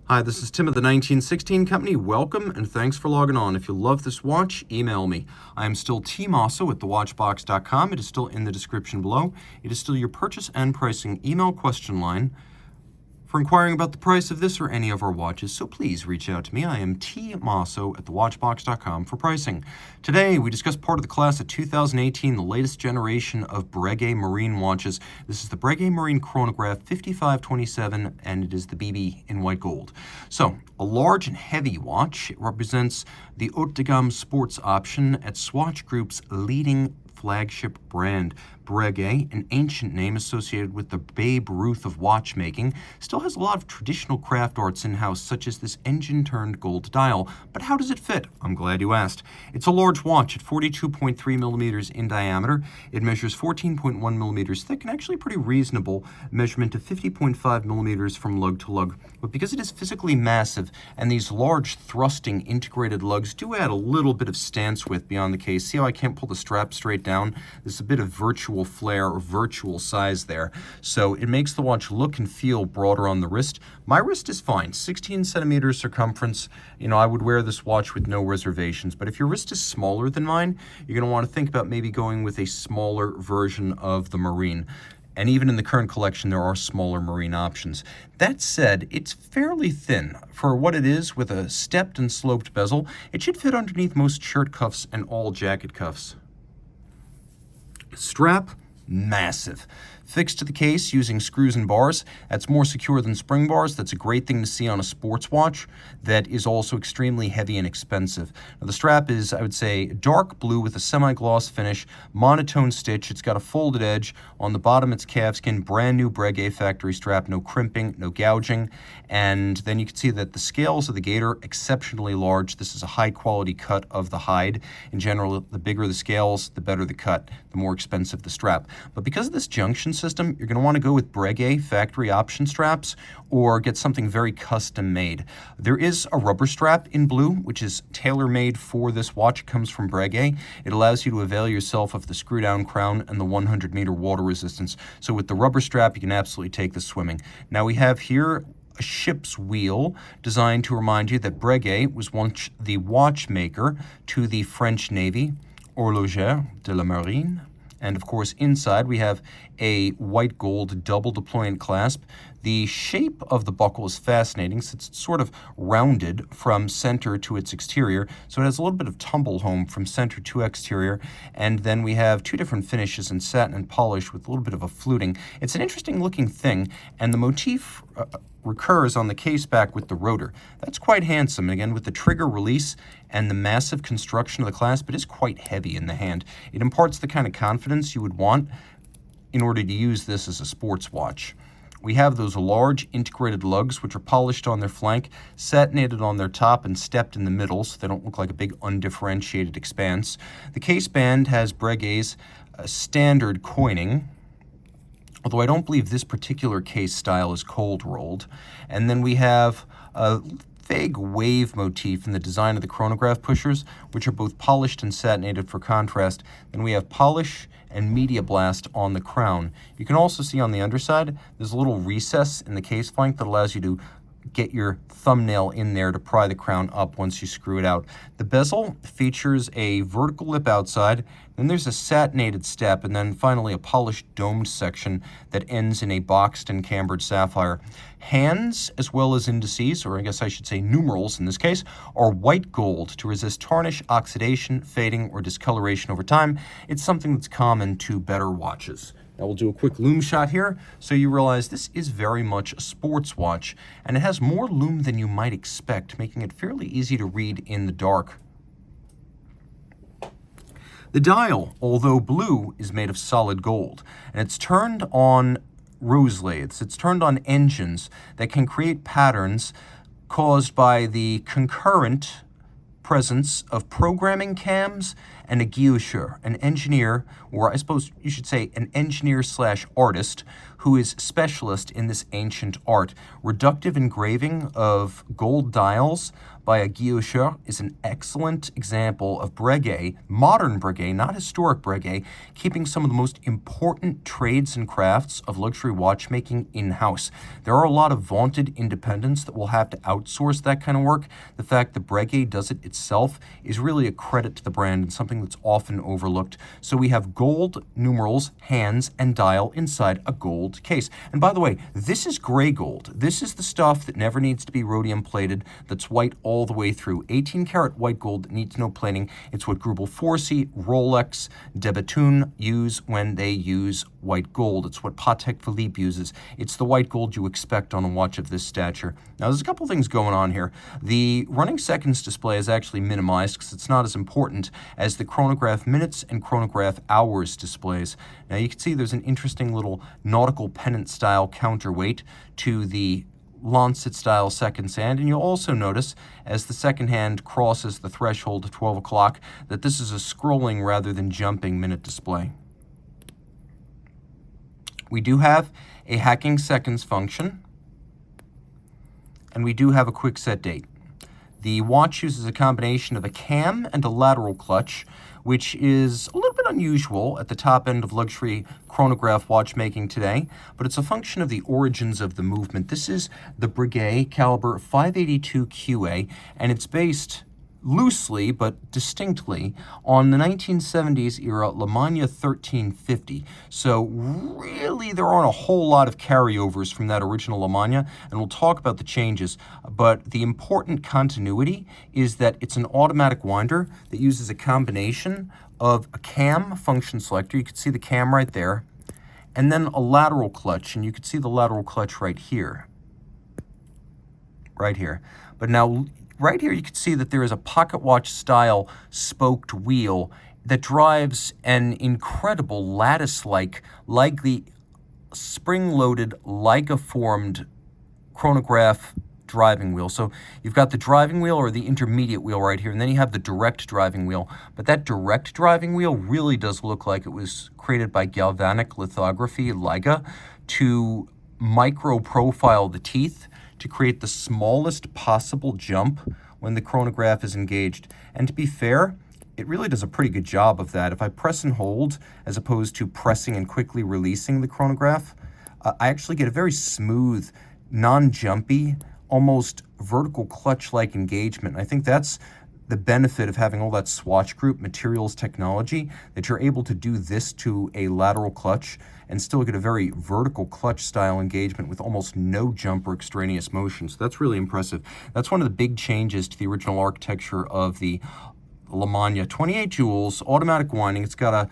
Hi, this is Tim of the 1916 Company. Welcome and thanks for logging on. If you love this watch, email me. I am still Team Mosso at thewatchbox.com. It is still in the description below. It is still your purchase and pricing email question line for inquiring about the price of this or any of our watches, so please reach out to me. I am T. Mosso at thewatchbox.com for pricing. Today, we discuss part of the class of 2018, the latest generation of Breguet Marine watches. This is the Breguet Marine Chronograph 5527, and it is the BB in white gold. So, a large and heavy watch. It represents the haute de gamme sports option at Swatch Group's leading flagship brand. Breguet, an ancient name associated with the Babe Ruth of watchmaking, still has a lot of traditional craft arts in-house, such as this engine-turned gold dial. But how does it fit? I'm glad you asked. It's a large watch at 42.3 millimeters in diameter. It measures 14.1 millimeters thick, and actually pretty reasonable measurement of 50.5 millimeters from lug to lug. But because it is physically massive, and these large thrusting integrated lugs do add a little bit of stance width beyond the case. See how I can't pull the strap straight down? There's a bit of virtual flare or virtual size there. So it makes the watch look and feel broader on the wrist. My wrist is fine, 16 centimeters circumference. I would wear this watch with no reservations. But if your wrist is smaller than mine, you're going to want to think about maybe going with a smaller version of the Marine. And even in the current collection, there are smaller Marine options. That said, it's fairly thin. For what it is, with a stepped and sloped bezel, it should fit underneath most shirt cuffs and all jacket cuffs. Strap, massive. Fixed to the case using screws and bars. That's more secure than spring bars. That's a great thing to see on a sports watch that is also extremely heavy and expensive. Now, the strap is, I would say, dark blue with a semi-gloss finish, monotone stitch. It's got a folded edge. On the bottom, it's calfskin, brand new Breguet factory strap, no crimping, no gouging. And then you can see that the scales of the gator, exceptionally large. This is a high-quality cut of the hide. In general, the bigger the scales, the better the cut, the more expensive the strap. But because of this junction system, you're going to want to go with Breguet factory option straps or get something very custom made. There is a rubber strap in blue, which is tailor-made for this watch. It comes from Breguet. It allows you to avail yourself of the screw-down crown and the 100-meter water resistance. So with the rubber strap, you can absolutely take this swimming. Now we have here a ship's wheel designed to remind you that Breguet was once the watchmaker to the French Navy, Horloger de la Marine. And of course, inside we have a white gold double deployant clasp. The shape of the buckle is fascinating since it's sort of rounded from center to its exterior. So it has a little bit of tumble home from center to exterior. And then we have two different finishes in satin and polish with a little bit of a fluting. It's an interesting looking thing. And the motif recurs on the case back with the rotor. That's quite handsome. And again, with the trigger release and the massive construction of the clasp, it is quite heavy in the hand. It imparts the kind of confidence you would want in order to use this as a sports watch. We have those large integrated lugs, which are polished on their flank, satinated on their top, and stepped in the middle, so they don't look like a big undifferentiated expanse. The case band has Breguet's standard coining, although I don't believe this particular case style is cold rolled. And then we have a vague wave motif in the design of the chronograph pushers, which are both polished and satinated for contrast. Then we have polish and media blast on the crown. You can also see on the underside, there's a little recess in the case flank that allows you to get your thumbnail in there to pry the crown up once you screw it out. The bezel features a vertical lip outside, then there's a satinated step, and then finally a polished domed section that ends in a boxed and cambered sapphire. Hands, as well as indices, or I guess I should say numerals in this case, are white gold to resist tarnish, oxidation, fading, or discoloration over time. It's something that's common to better watches. Now we'll do a quick lume shot here so you realize this is very much a sports watch, and it has more lume than you might expect, making it fairly easy to read in the dark. The dial, although blue, is made of solid gold, and it's turned on rose lathes. It's turned on engines that can create patterns caused by the concurrent presence of programming cams and a guillocher, an engineer, or I suppose you should say an engineer/artist who is specialist in this ancient art. Reductive engraving of gold dials by a guillocher is an excellent example of Breguet, modern Breguet, not historic Breguet, keeping some of the most important trades and crafts of luxury watchmaking in-house. There are a lot of vaunted independents that will have to outsource that kind of work. The fact that Breguet does it itself is really a credit to the brand and something that's often overlooked. So we have gold numerals, hands, and dial inside a gold case. And by the way, this is gray gold. This is the stuff that never needs to be rhodium plated, that's white all the way through. 18 karat white gold that needs no plating. It's what Greubel Forsey, Rolex, de Bethune use when they use white gold. It's what Patek Philippe uses. It's the white gold you expect on a watch of this stature. Now, there's a couple things going on here. The running seconds display is actually minimized because it's not as important as the chronograph minutes and chronograph hours displays. Now, you can see there's an interesting little nautical pennant style counterweight to the lancet style seconds hand, and you'll also notice as the second hand crosses the threshold of 12 o'clock that this is a scrolling rather than jumping minute display. We do have a hacking seconds function, and we do have a quick set date. The watch uses a combination of a cam and a lateral clutch, which is a little bit unusual at the top end of luxury chronograph watchmaking today, but it's a function of the origins of the movement. This is the Breguet caliber 582 QA, and it's based loosely but distinctly on the 1970s era Le Mans 1350. So really there aren't a whole lot of carryovers from that original Le Mans, and we'll talk about the changes, but the important continuity is that it's an automatic winder that uses a combination of a cam function selector, you can see the cam right there, and then a lateral clutch, and you can see the lateral clutch right here. But now right here, you can see that there is a pocket watch style spoked wheel that drives an incredible lattice-like, likely spring-loaded, Leica-formed chronograph driving wheel. So you've got the driving wheel or the intermediate wheel right here, and then you have the direct driving wheel. But that direct driving wheel really does look like it was created by galvanic lithography, Leica, to micro-profile the teeth to create the smallest possible jump when the chronograph is engaged. And to be fair, it really does a pretty good job of that. If I press and hold, as opposed to pressing and quickly releasing the chronograph, I actually get a very smooth, non-jumpy, almost vertical clutch-like engagement. And I think that's the benefit of having all that swatch group materials technology, that you're able to do this to a lateral clutch and still get a very vertical clutch style engagement with almost no jump or extraneous motion. So that's really impressive. That's one of the big changes to the original architecture of the Le Mans. 28 joules, automatic winding. It's got a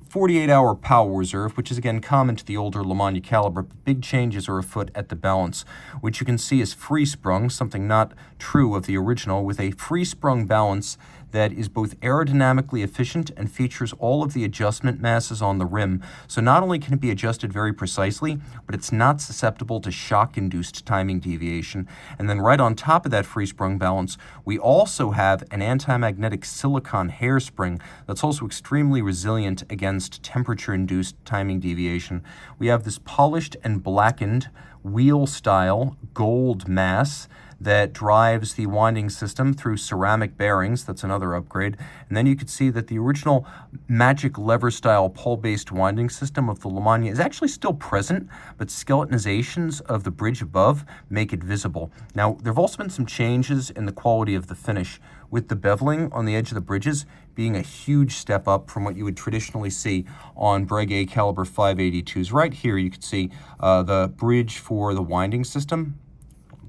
48-hour power reserve, which is again common to the older Le Mans caliber, but big changes are afoot at the balance, which you can see is free-sprung, something not true of the original, with a free-sprung balance that is both aerodynamically efficient and features all of the adjustment masses on the rim. So not only can it be adjusted very precisely, but it's not susceptible to shock-induced timing deviation. And then right on top of that free-sprung balance, we also have an anti-magnetic silicon hairspring that's also extremely resilient against temperature-induced timing deviation. We have this polished and blackened wheel-style gold mass that drives the winding system through ceramic bearings. That's another upgrade. And then you can see that the original magic lever style pole-based winding system of the Le Mans is actually still present, but skeletonizations of the bridge above make it visible. Now, there have also been some changes in the quality of the finish, with the beveling on the edge of the bridges being a huge step up from what you would traditionally see on Breguet caliber 582s. Right here, you can see the bridge for the winding system.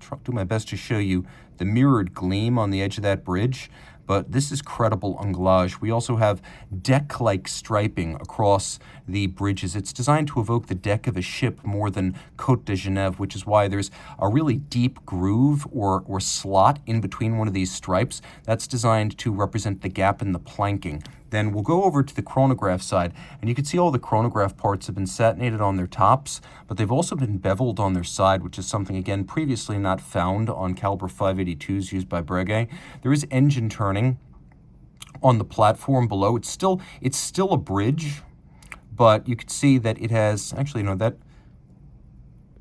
I'll do my best to show you the mirrored gleam on the edge of that bridge, but this is credible anglage. We also have deck-like striping across the bridges. It's designed to evoke the deck of a ship more than Côte de Genève, which is why there's a really deep groove or slot in between one of these stripes. That's designed to represent the gap in the planking. Then we'll go over to the chronograph side, and you can see all the chronograph parts have been satinated on their tops, but they've also been beveled on their side, which is something, again, previously not found on caliber 582s used by Breguet. There is engine turning on the platform below. It's still a bridge, but you can see that it has, actually, no, that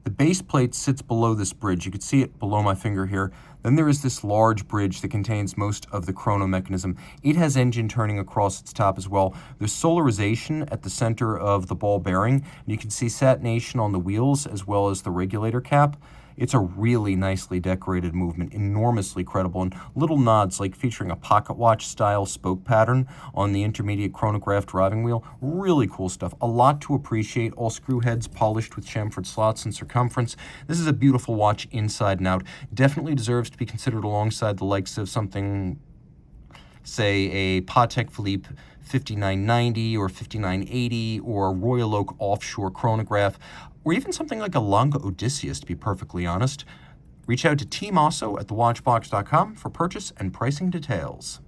The base plate sits below this bridge. You can see it below my finger here. Then there is this large bridge that contains most of the chrono mechanism. It has engine turning across its top as well. There's solarization at the center of the ball bearing, and you can see satination on the wheels as well as the regulator cap. It's a really nicely decorated movement, enormously credible, and little nods like featuring a pocket watch style spoke pattern on the intermediate chronograph driving wheel. Really cool stuff. A lot to appreciate. All screw heads polished with chamfered slots and circumference. This is a beautiful watch inside and out. Definitely deserves to be considered alongside the likes of something, say, a Patek Philippe 5990 or 5980 or a Royal Oak offshore chronograph, or even something like a Longa Odysseus, to be perfectly honest. Reach out to Team Mosso at thewatchbox.com for purchase and pricing details.